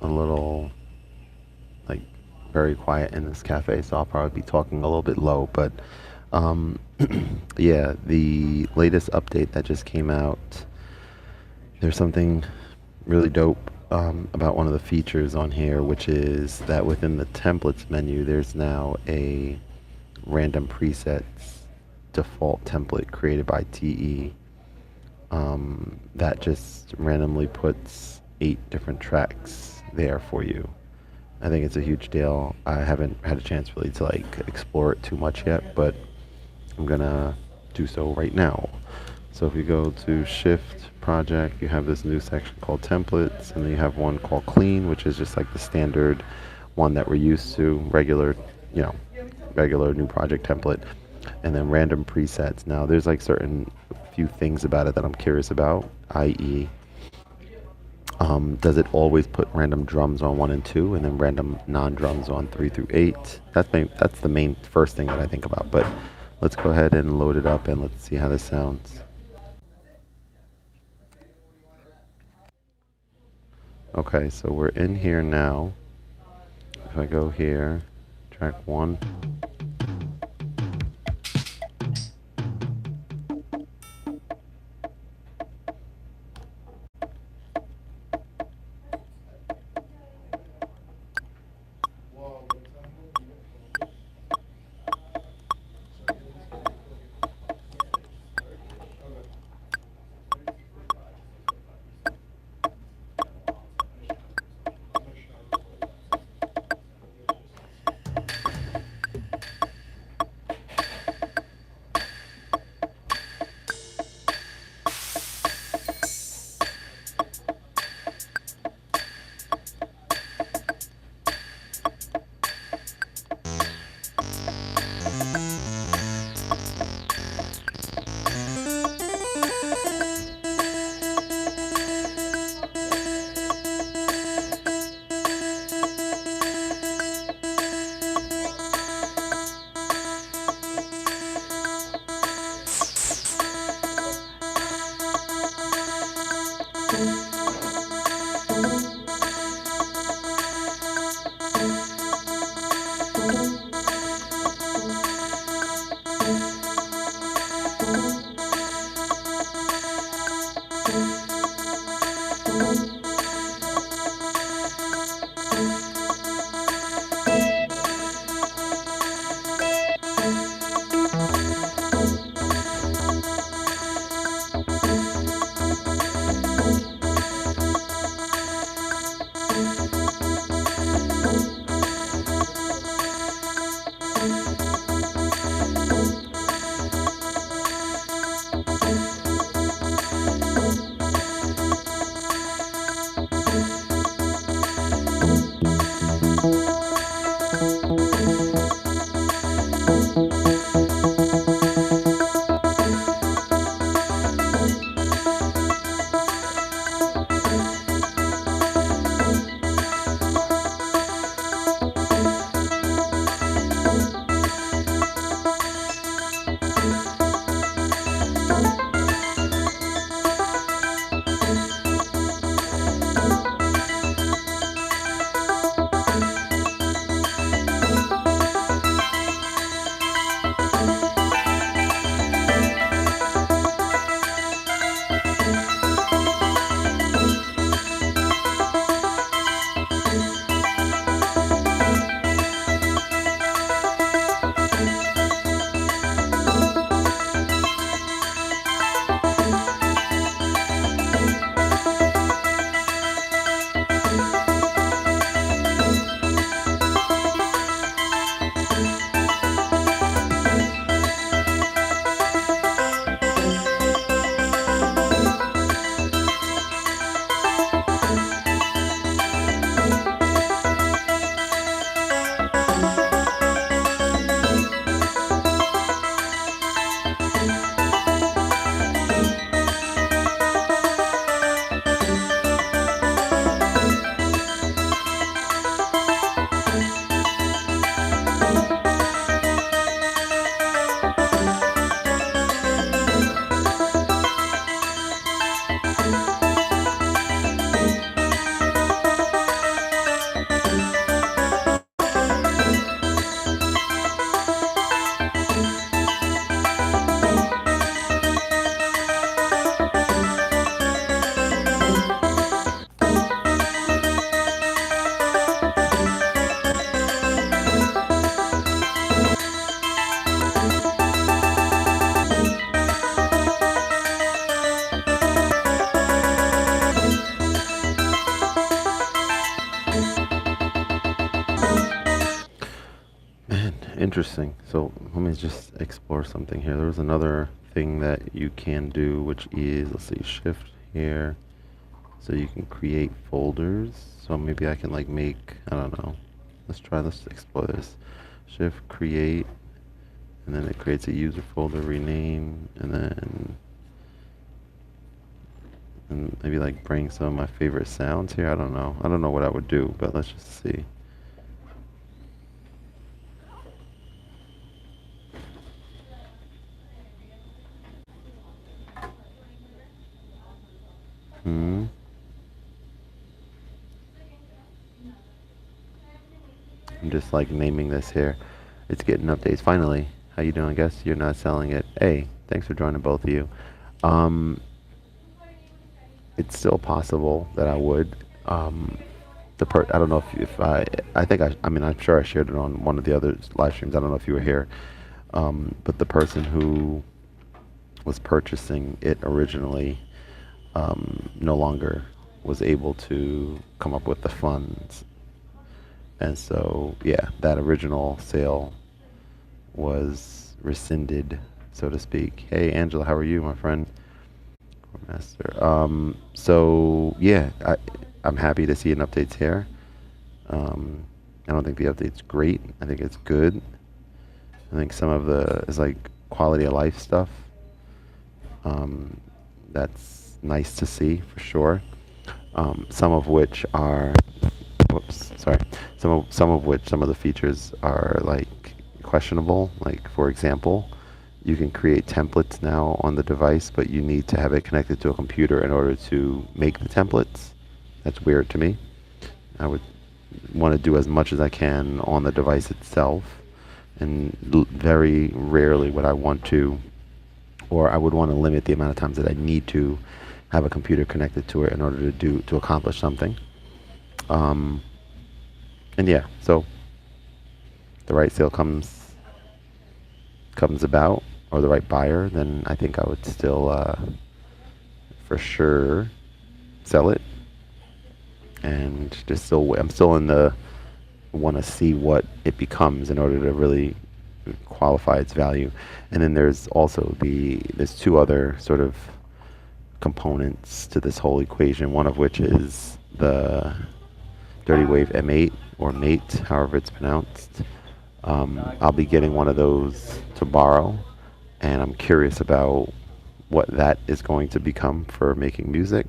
a little like very quiet in this cafe, so I'll probably be talking a little bit low. But um, yeah, the latest update that just came out, there's something really dope about one of the features on here, which is that within the templates menu, there's now a random presets default template created by TE that just randomly puts 8 different tracks there for you. I think it's a huge deal. I haven't had a chance really to like explore it too much yet, but I'm gonna do so right now. So if you go to Shift Project, you have this new section called Templates, and then you have one called Clean, which is just like the standard one that we're used to, regular, you know, regular new project template, and then random presets. Now there's like certain few things about it that I'm curious about, i.e., does it always put random drums on 1 and 2, and then random non-drums on 3 through 8? That's the main first thing that I think about. But let's go ahead and load it up and let's see how this sounds. Okay, so we're in here now. If I go here, track 1. interesting. So let me just explore something here. There was another thing that you can do, which is, let's see, shift here. So you can create folders. So maybe I can like make, I don't know. Let's explore this. Shift create, and then it creates a user folder, rename, and maybe like bring some of my favorite sounds here. I don't know. I don't know what I would do, but let's just see. Hmm. I'm just like naming this here. It's getting updates. Finally. How you doing? I guess you're not selling it. Hey, thanks for joining, both of you. Um, it's still possible that I would. I don't know if I think I mean, I'm sure I shared it on one of the other live streams. I don't know if you were here. But the person who was purchasing it originally no longer was able to come up with the funds. And so, yeah, that original sale was rescinded, so to speak. Hey, Angela, how are you, my friend? Khordmaster. So, yeah, I'm happy to see an update's here. I don't think the update's great. I think it's good. I think some of the is like quality of life stuff. That's nice to see for sure. Some of which are, whoops, sorry. Some of the features are like questionable. Like for example, you can create templates now on the device, but you need to have it connected to a computer in order to make the templates. That's weird to me. I would want to do as much as I can on the device itself, and very rarely would I want to, or I would want to limit the amount of times that I need to have a computer connected to it in order to accomplish something. And yeah, so the right sale comes about, or the right buyer, then I think I would still for sure sell it. And just I'm still in the want to see what it becomes in order to really qualify its value. And then there's also there's two other sort of components to this whole equation, one of which is the Dirty Wave M8 or Mate, however it's pronounced. I'll be getting one of those to borrow, and I'm curious about what that is going to become for making music.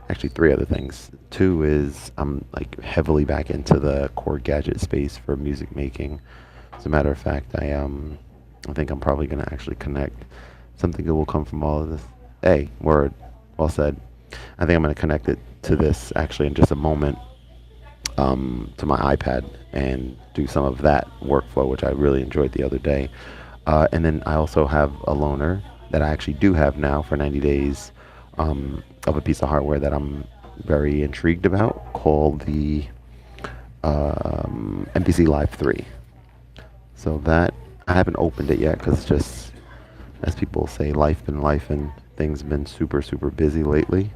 Actually, three other things. Two is I'm like heavily back into the Korg gadget space for music making. As a matter of fact, I think I'm probably going to actually connect. Something good will come from all of this. Hey, word. Well said. I think I'm going to connect it to this actually in just a moment, to my iPad, and do some of that workflow, which I really enjoyed the other day. And then I also have a loaner that I actually do have now for 90 days of a piece of hardware that I'm very intrigued about, called the MPC Live 3. So that, I haven't opened it yet because just, as people say, life and things been super, super busy lately.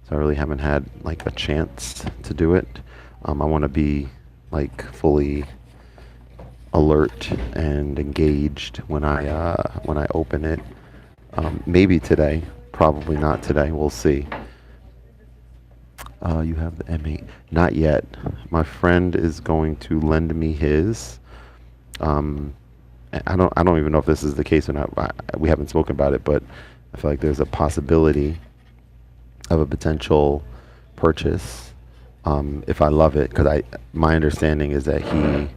So I really haven't had like a chance to do it. I want to be like fully alert and engaged when I open it. Maybe today, probably not today. We'll see. You have the M8. Not yet. My friend is going to lend me his. I don't even know if this is the case or not. We haven't spoken about it, but I feel like there's a possibility of a potential purchase if I love it, because my understanding is that he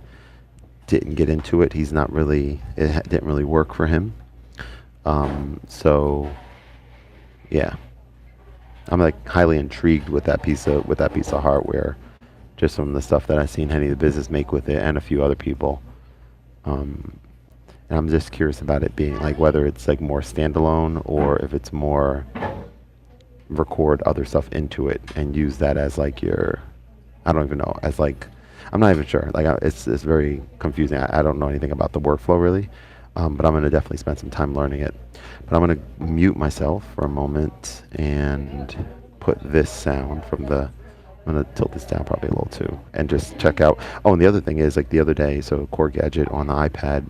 didn't get into it. He's not really, didn't really work for him. So yeah, I'm like highly intrigued with that piece of hardware, just from the stuff that I've seen Henny the Business make with it and a few other people. And I'm just curious about it being like whether it's like more standalone or if it's more record other stuff into it and use that as like your, I don't even know, as like, I'm not even sure. Like it's very confusing. I don't know anything about the workflow really, but I'm going to definitely spend some time learning it. But I'm going to mute myself for a moment and put this sound from the, I'm going to tilt this down probably a little too, and just check out. Oh, and the other thing is, like the other day, so Core Gadget on the iPad,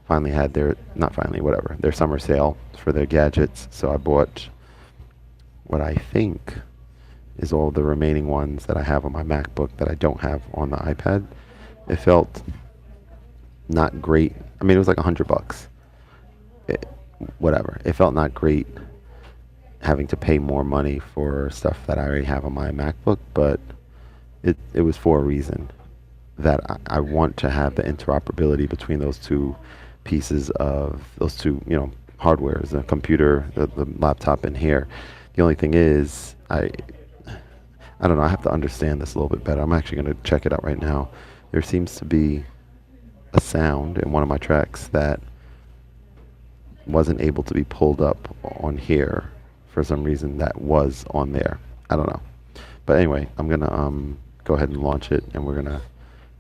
finally had their, not finally, whatever, their summer sale for their gadgets. So I bought what I think is all the remaining ones that I have on my MacBook that I don't have on the iPad. It felt not great. I mean, it was like $100. It, whatever. It felt not great having to pay more money for stuff that I already have on my MacBook, but it was for a reason. That I want to have the interoperability between those two pieces of those two, hardwares, the computer, the laptop, and here. The only thing is, I don't know. I have to understand this a little bit better. I'm actually going to check it out right now. There seems to be a sound in one of my tracks that wasn't able to be pulled up on here for some reason that was on there. I don't know. But anyway, I'm going to go ahead and launch it, and we're going to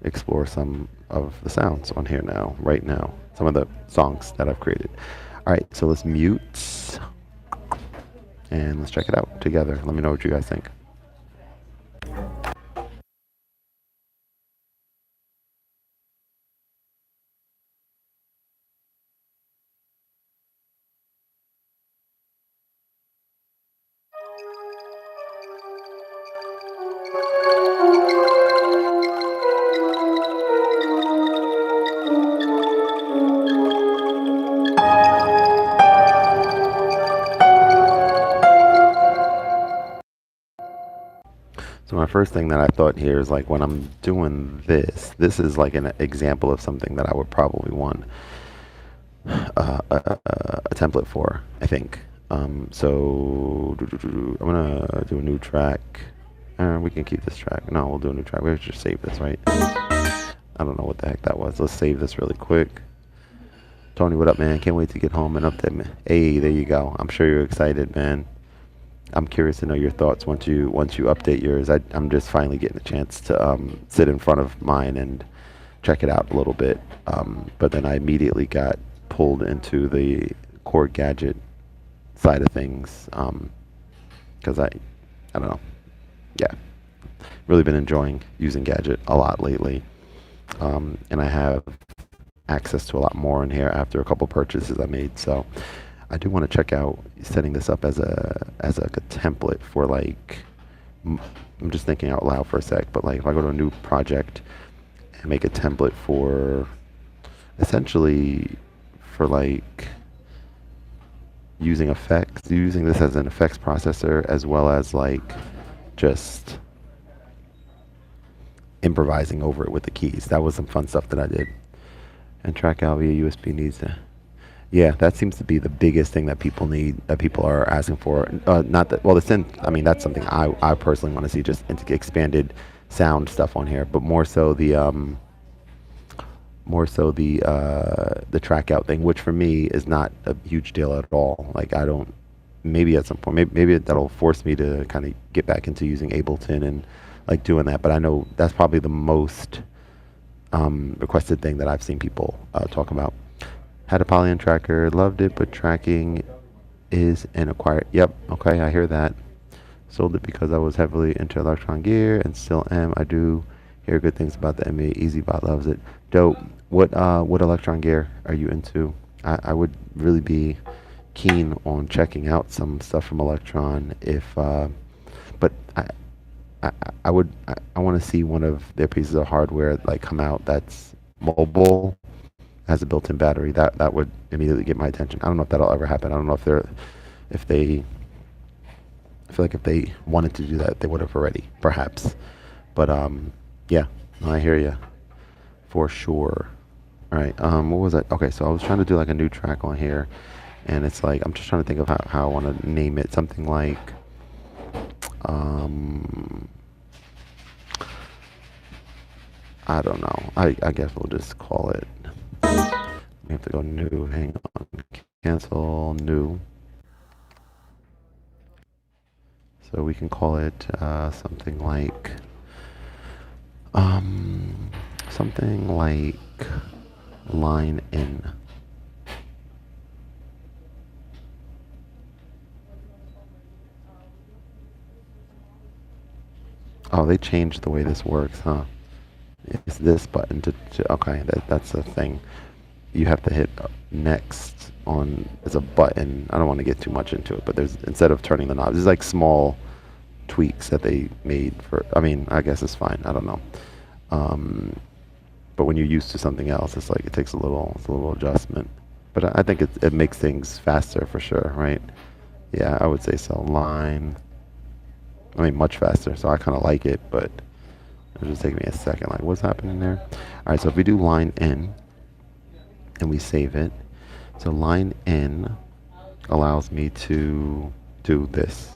explore some of the sounds on here now, right now. Some of the songs that I've created. All right, so let's mute, and let's check it out together. Let me know what you guys think. So my first thing that I thought here is like when I'm doing this is like an example of something that I would probably want a template for, I think. So I'm gonna do a new track. We can keep this track. No, we'll do a new track. We have to just save this, right? I don't know what the heck that was. Let's save this really quick. Tony, what up, man? Can't wait to get home and update me. Hey, there you go. I'm sure you're excited, man. I'm curious to know your thoughts once you update yours. I'm just finally getting a chance to sit in front of mine and check it out a little bit. But then I immediately got pulled into the Core Gadget side of things because I don't know. Yeah, really been enjoying using Gadget a lot lately, and I have access to a lot more in here after a couple purchases I made. So I do want to check out setting this up as a template for like. I'm just thinking out loud for a sec, but like if I go to a new project and make a template for essentially for like using effects, using this as an effects processor as well as like just improvising over it with the keys. That was some fun stuff that I did. And track out via USB needs to. Yeah, that seems to be the biggest thing that people need, that people are asking for. Not that, well, the synth, I mean, that's something I personally want to see, just expanded sound stuff on here, but more so the track out thing, which for me is not a huge deal at all. Like I don't, maybe at some point, maybe that'll force me to kind of get back into using Ableton and like doing that. But I know that's probably the most requested thing that I've seen people talk about. Had a Polygon tracker, loved it, but tracking is an acquired. Yep, okay, I hear that. Sold it because I was heavily into Electron gear and still am. I do hear good things about the MA. EasyBot loves it. Dope. What Electron gear are you into? I would really be keen on checking out some stuff from Electron if, but I want to see one of their pieces of hardware like come out that's mobile, has a built-in battery. That would immediately get my attention. I don't know if that'll ever happen. I don't know if they I feel like if they wanted to do that, they would have already, perhaps. But yeah, I hear you for sure. All right, what was that? Okay, so I was trying to do like a new track on here, and it's like I'm just trying to think of how I want to name it. Something like I don't know. I guess we'll just call it. We have to go new. Hang on. Cancel new. So we can call it something like line in. Oh, they changed the way this works, huh? It's this button to okay, that's a thing. you have to hit next on, there's a button. I don't want to get too much into it, but there's, instead of turning the knobs, there's like small tweaks that they made for, I mean, I guess it's fine. I don't know. But when you're used to something else, it's like it takes it's a little adjustment. But I think it makes things faster for sure, right? Yeah, I would say so. Line, I mean, much faster. So I kind of like it, but it'll just take me a second. Like, what's happening there? All right, so if we do line in and we save it, so line in allows me to do this.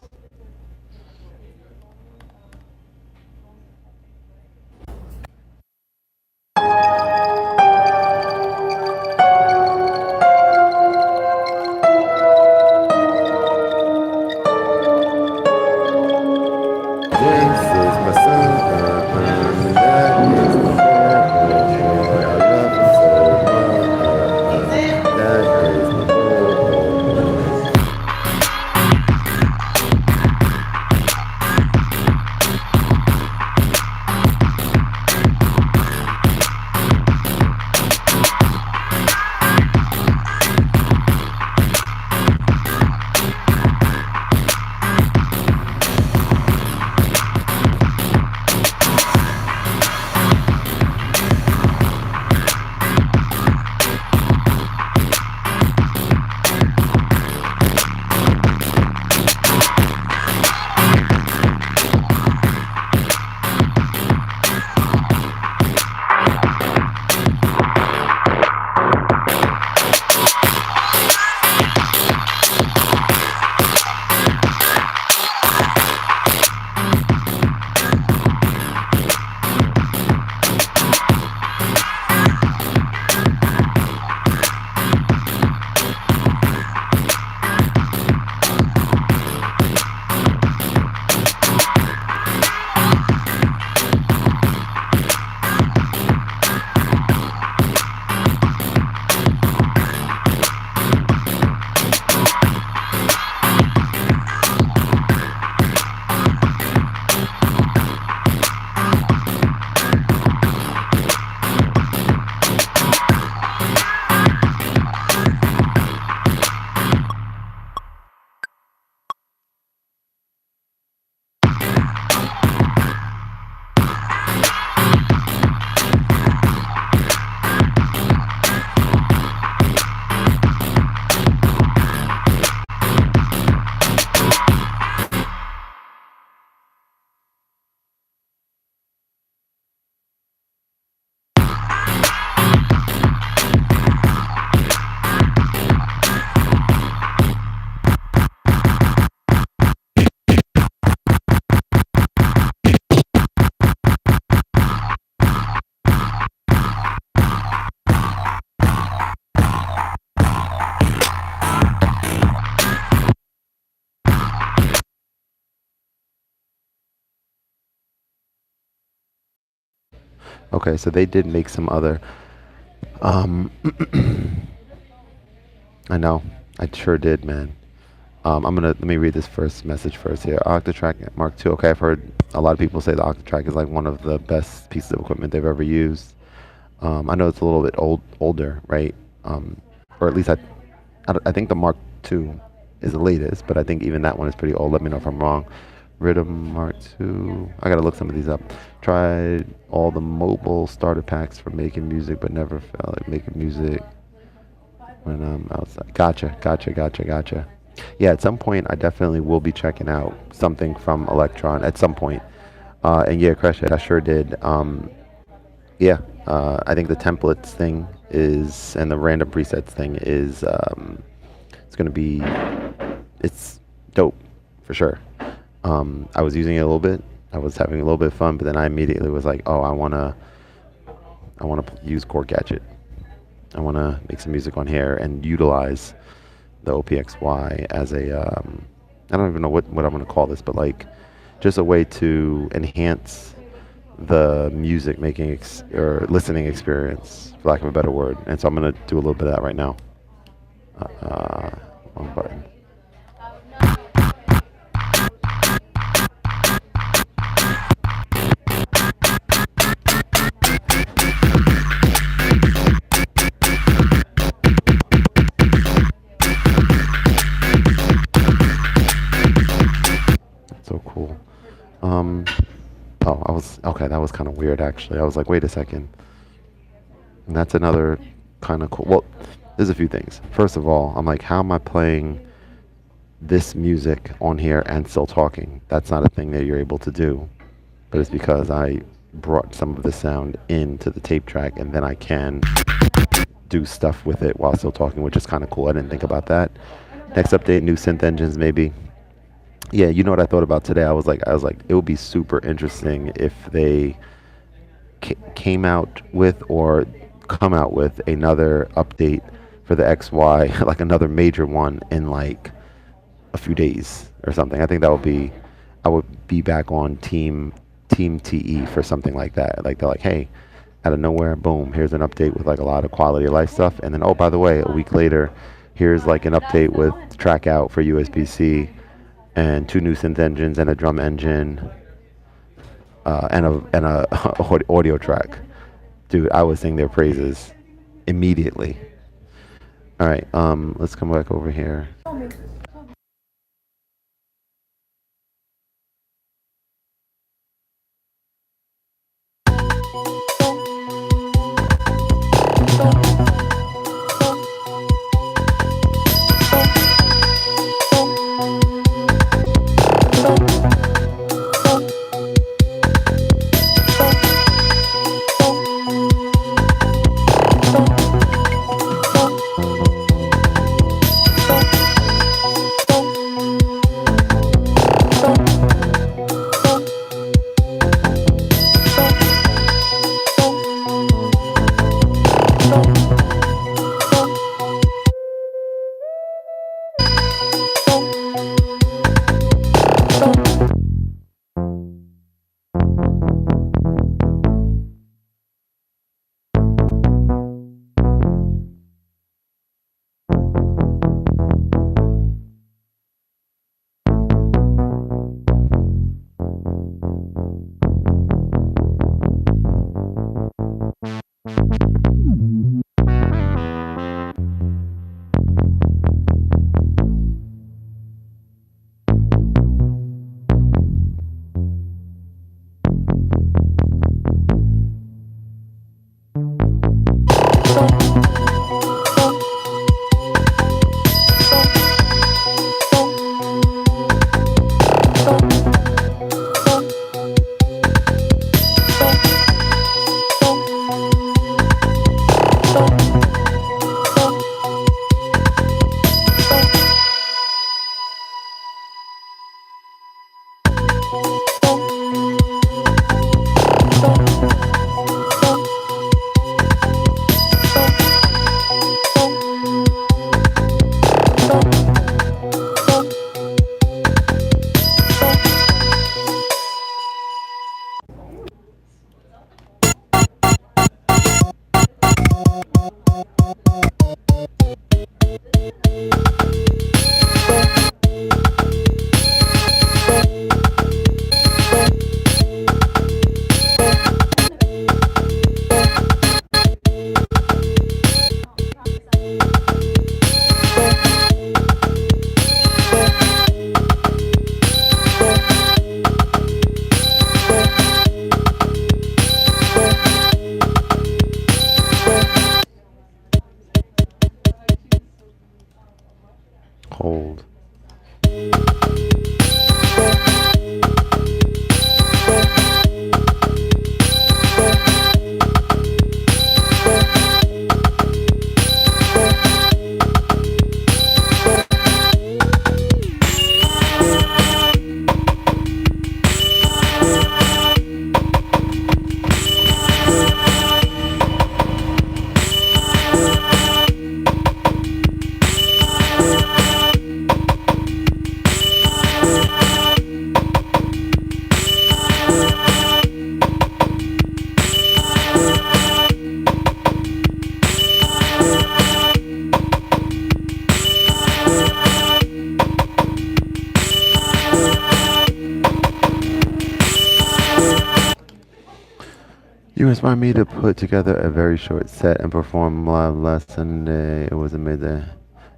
Okay, so they did make some other. Um, I know, I sure did, man. Let me read this first message first here. Octatrack Mark II. Okay, I've heard a lot of people say the Octatrack is like one of the best pieces of equipment they've ever used. I know it's a little bit older, right? Or at least I think the Mark II is the latest, but I think even that one is pretty old. Let me know if I'm wrong. Rhythm Mark II. I gotta look some of these up. Tried all the mobile starter packs for making music, but never felt like making music when I'm outside. Gotcha. Yeah, at some point I definitely will be checking out something from Electron at some point. And yeah, Crash, I sure did. Yeah, I think the templates thing is, and the random presets thing is, it's gonna be, it's dope for sure. I was using it a little bit. I was having a little bit of fun, but then I immediately was like, oh, I wanna use Chord Gadget. I wanna make some music on here and utilize the OPXY as a, I don't even know what I'm gonna call this, but like, just a way to enhance the music making or listening experience, for lack of a better word. And so I'm gonna do a little bit of that right now. Wrong button. Okay, that was kind of weird actually. I was like, wait a second. And that's another kind of cool. Well, there's a few things. First of all, I'm like, how am I playing this music on here and still talking? That's not a thing that you're able to do. But it's because I brought some of the sound into the tape track and then I can do stuff with it while still talking, which is kind of cool. I didn't think about that. Next update, new synth engines maybe. Yeah, you know what I thought about today? I was like, it would be super interesting if they came out with or come out with another update for the XY, like another major one in like a few days or something. I think that would be, I would be back on Team TE for something like that. Like they're like, hey, out of nowhere, boom, here's an update with like a lot of quality of life stuff, and then oh, by the way, a week later, here's like an update with track out for USB-C and two new synth engines and a drum engine and a audio track. Dude, I would sing their praises immediately. All right, let's come back over here. Hold. You inspired me to put together a very short set and perform live last Sunday. It was amazing.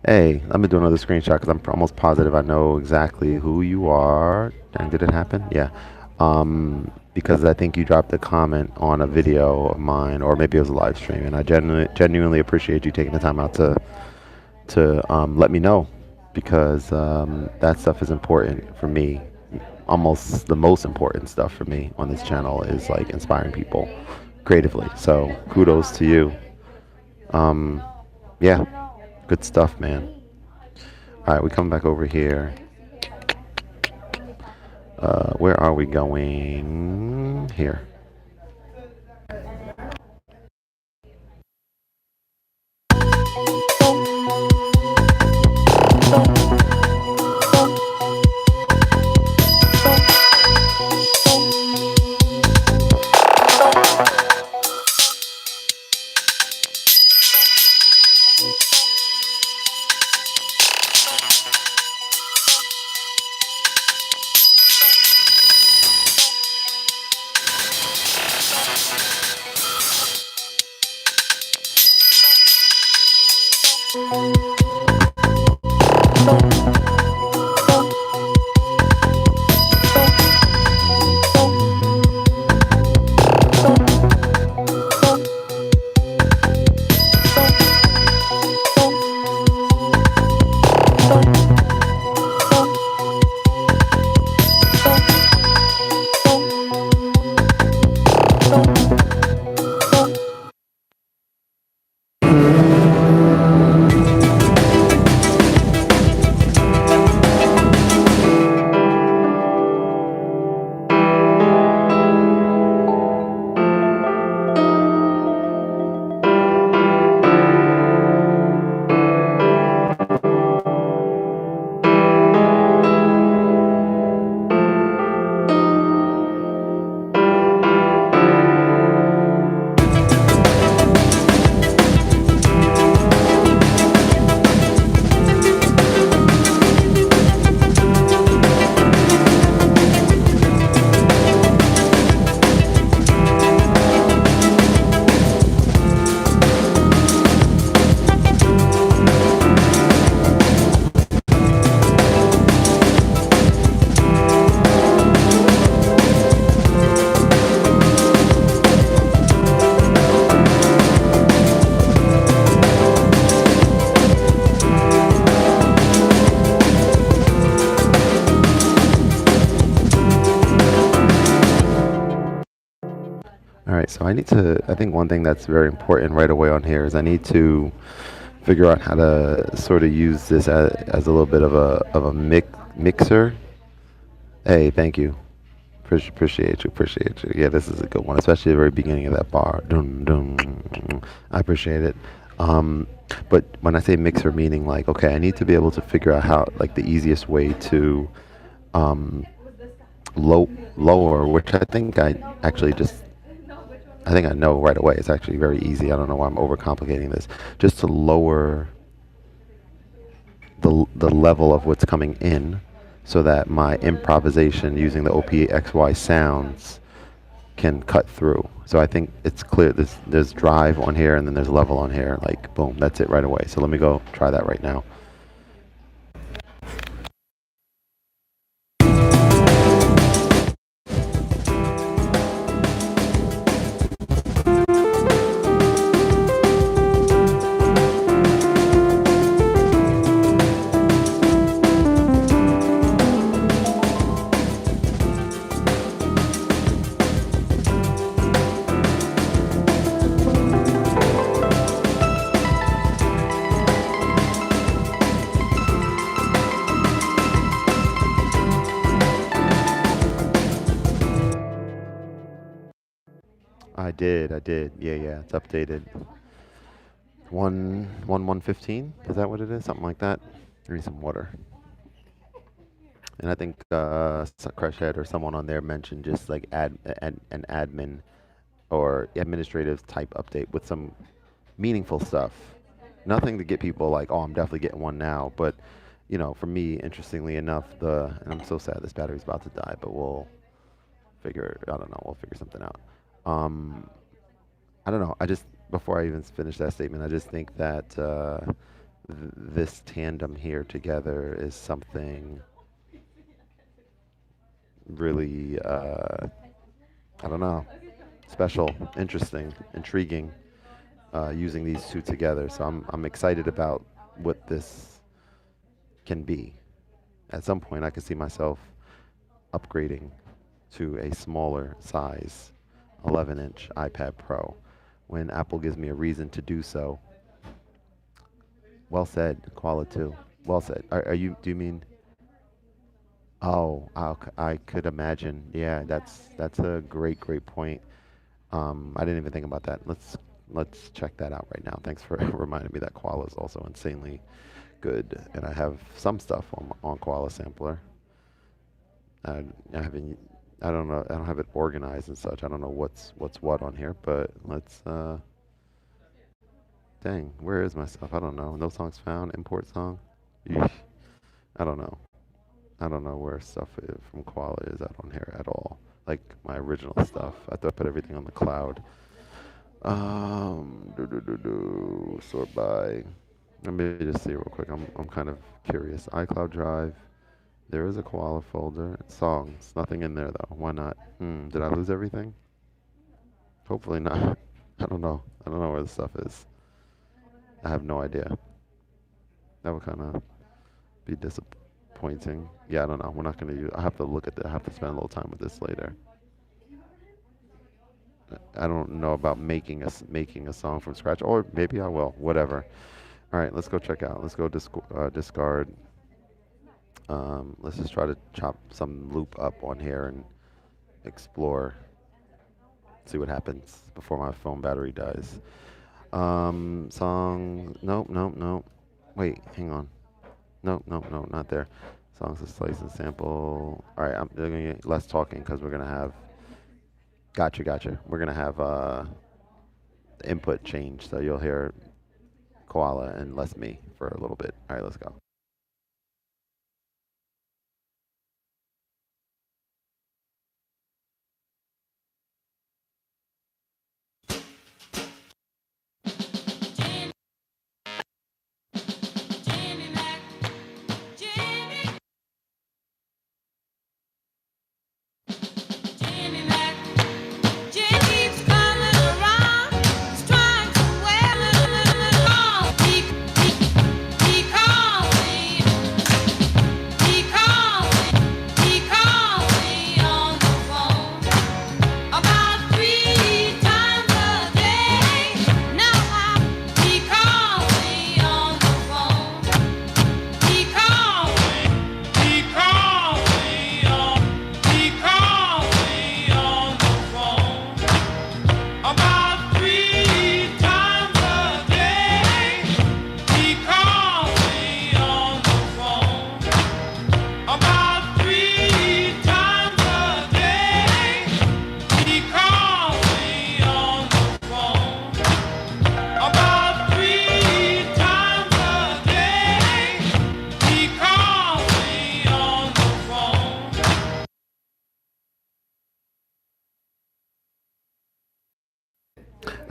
Hey, let me do another screenshot because I'm almost positive I know exactly who you are. And did it happen? Yeah. Because I think you dropped a comment on a video of mine, or maybe it was a live stream, and I genuinely appreciate you taking the time out to let me know, because that stuff is important for me. Almost the most important stuff for me on this channel is like inspiring people creatively. So kudos to you. Um, yeah, good stuff, man. All right, we come back over here. Where are we going? Here. All right, so I think one thing that's very important right away on here is I need to figure out how to sort of use this as a little bit of a mixer. Hey, thank you. Appreciate you, appreciate you. Yeah, this is a good one, especially at the very beginning of that bar. Dun, dun. I appreciate it. Um, but when I say mixer, meaning like, okay, I need to be able to figure out how, like, the easiest way to um, lower, which I think I think I know right away. It's actually very easy. I don't know why I'm overcomplicating this. Just to lower the level of what's coming in, so that my improvisation using the OPXY sounds can cut through. So I think it's clear. There's drive on here, and then there's level on here. Like, boom, that's it right away. So let me go try that right now. I did. Yeah, yeah, it's updated. 115. Is that what it is? Something like that. I need some water. And I think Crushhead or someone on there mentioned just like an admin or administrative type update with some meaningful stuff. Nothing to get people like, oh, I'm definitely getting one now. But for me, interestingly enough, and I'm so sad this battery's about to die, but we'll figure. I don't know. We'll figure something out. Um, I don't know. Before I even finish that statement, I just think that this tandem here together is something really, I don't know, special, interesting, intriguing, using these two together. So I'm excited about what this can be. At some point, I could see myself upgrading to a smaller size 11-inch iPad Pro when Apple gives me a reason to do so. Well said, Koala too. Well said. Are you? Do you mean? Oh, I could imagine. Yeah, that's a great point. I didn't even think about that. Let's check that out right now. Thanks for reminding me that Koala is also insanely good, and I have some stuff on Koala Sampler. I haven't. I don't know. I don't have it organized and such. I don't know what's what on here, but let's. Dang, where is my stuff? I don't know. No songs found. Import song. Yeesh. I don't know. I don't know where stuff from Koala is out on here at all. Like my original stuff. I thought I put everything on the cloud. Sort by. Let me just see real quick. I'm kind of curious. iCloud Drive. There is a Koala folder. Songs. Nothing in there though. Why not? Did I lose everything? Hopefully not. I don't know. I don't know where the stuff is. I have no idea. That would kind of be disappointing. Yeah, I don't know. We're not gonna use. I have to look at that. I have to spend a little time with this later. I don't know about making a song from scratch, or maybe I will. Whatever. All right, let's go check out. Let's go discard. Let's just try to chop some loop up on here and explore. See what happens before my phone battery dies. Song. Nope, nope, nope. Wait, hang on. Nope, nope, nope, not there. Songs to slice and sample. All right, I'm going to get less talking because we're going to have. Gotcha, gotcha. We're going to have input change, so you'll hear Koala and less me for a little bit. All right, let's go.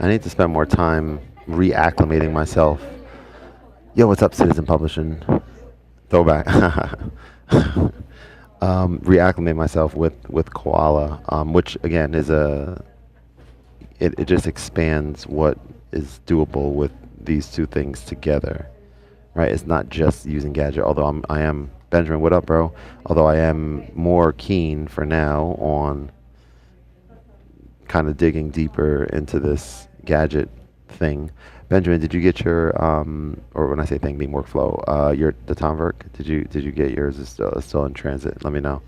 I need to spend more time reacclimating myself. Yo, what's up, Citizen Publishing? Throwback. Reacclimate myself with Koala, which again is it just expands what is doable with these two things together, right? It's not just using Gadget, although I am Benjamin. What up, bro? Although I am more keen for now on kind of digging deeper into this Gadget thing. Benjamin, did you get your or when I say thing, being workflow, your the Tomverk? Did you get yours? Is still in transit? Let me know.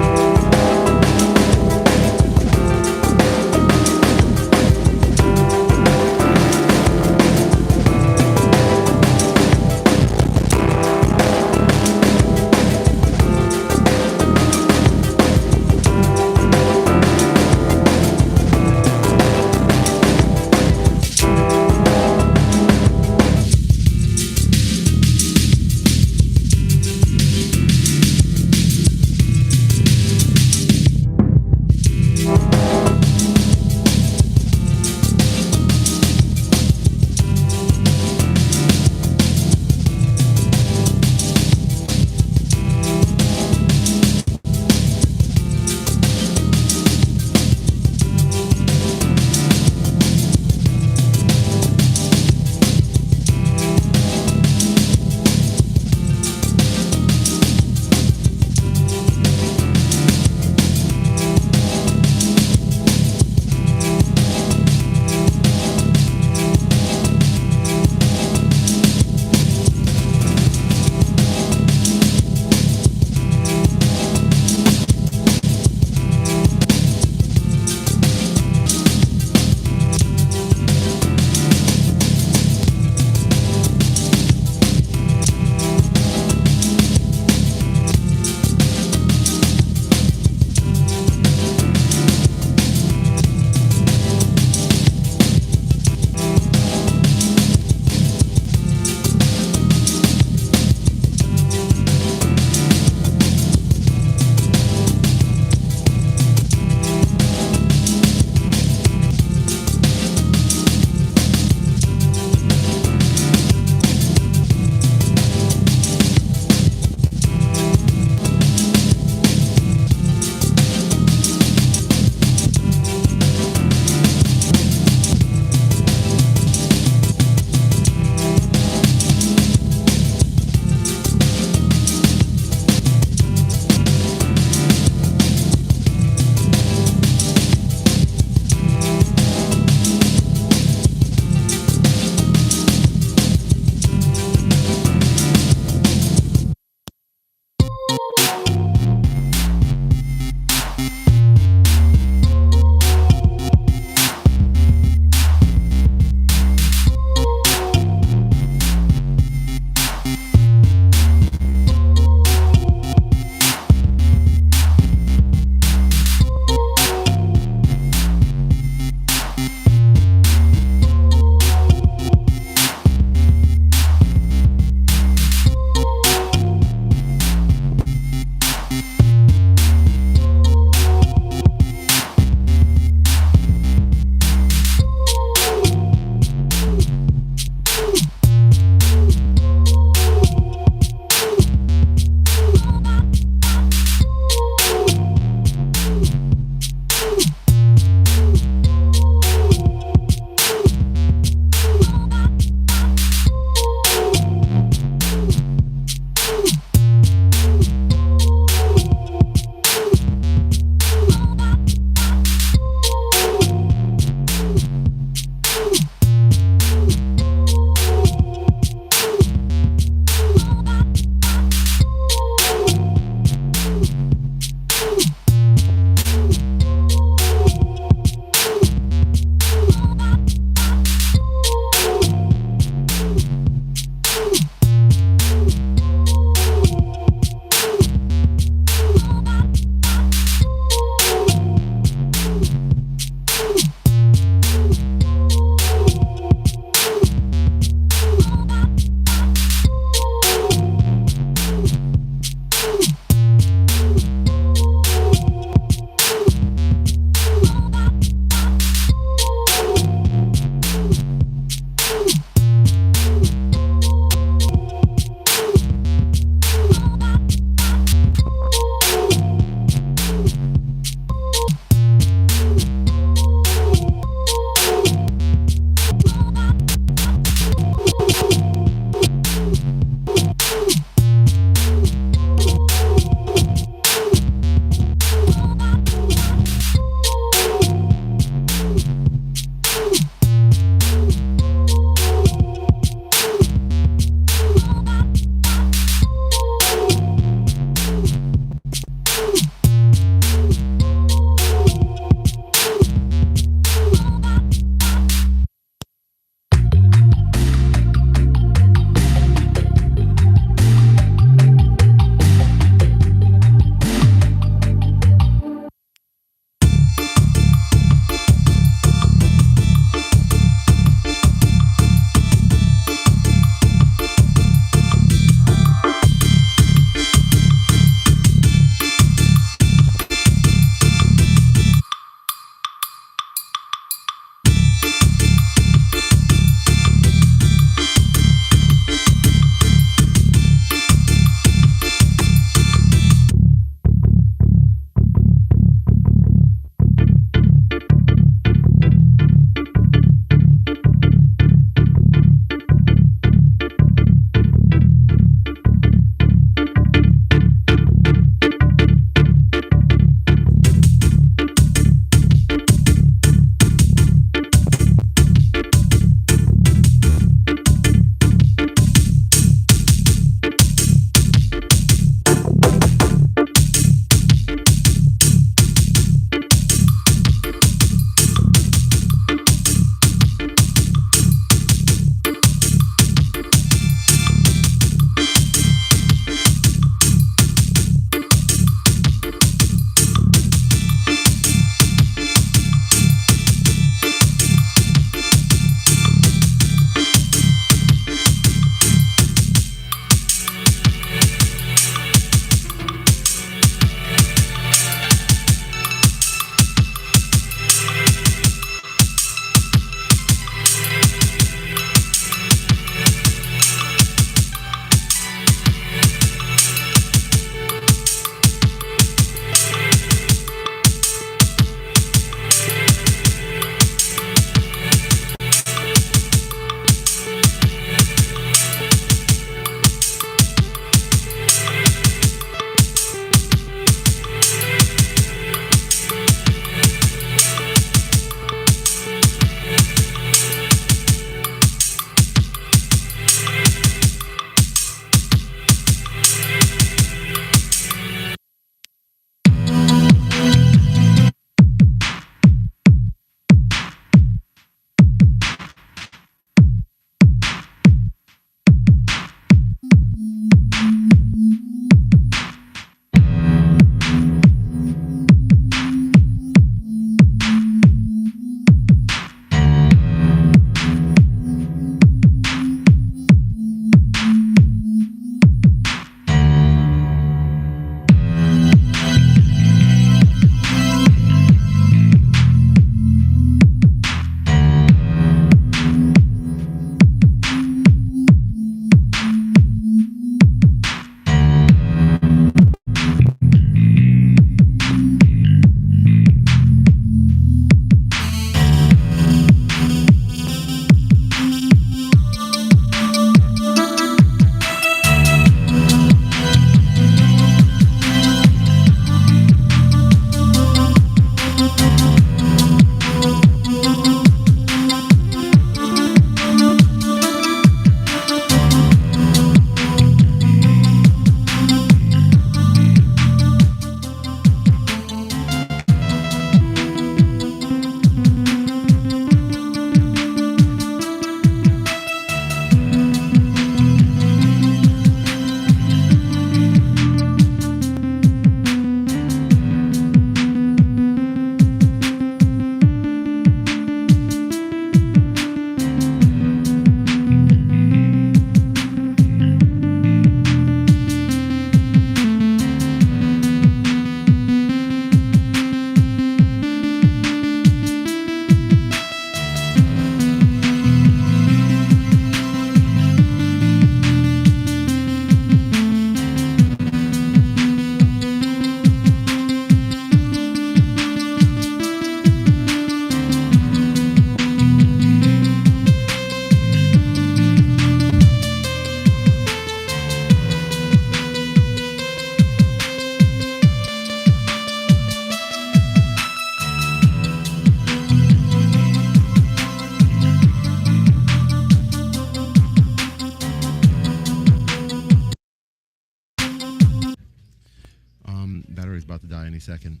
second.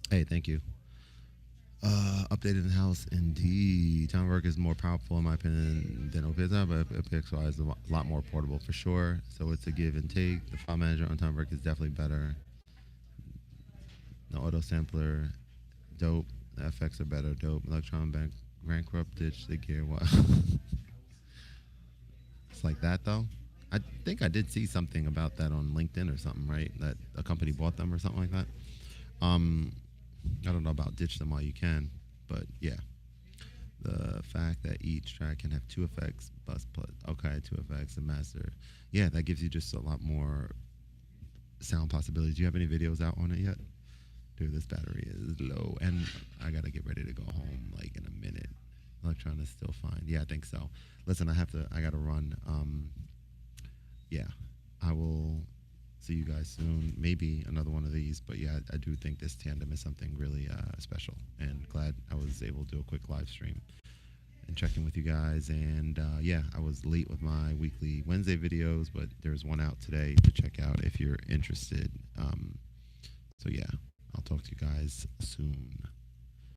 Hey, thank you. Updated in house, indeed. Time work is more powerful in my opinion than OPXI, but OPXI is a lot more portable for sure. So it's a give and take. The file manager on time work is definitely better. The auto sampler, dope. The FX are better, dope. Electron bankrupt, ditch the gear. What? It's like that though. I think I did see something about that on LinkedIn or something, right? That a company bought them or something like that. I don't know about ditch them while you can, but yeah. The fact that each track can have two effects, bus plus, okay, two effects, and master. Yeah, that gives you just a lot more sound possibilities. Do you have any videos out on it yet? Dude, this battery is low, and I gotta get ready to go home like in a minute. Electron is still fine. Yeah, I think so. Listen, I gotta run. Yeah, I will see you guys soon. Maybe another one of these, but yeah, I do think this tandem is something really special, and glad I was able to do a quick live stream and check in with you guys. And yeah, I was late with my weekly Wednesday videos, but there's one out today to check out if you're interested. So yeah, I'll talk to you guys soon.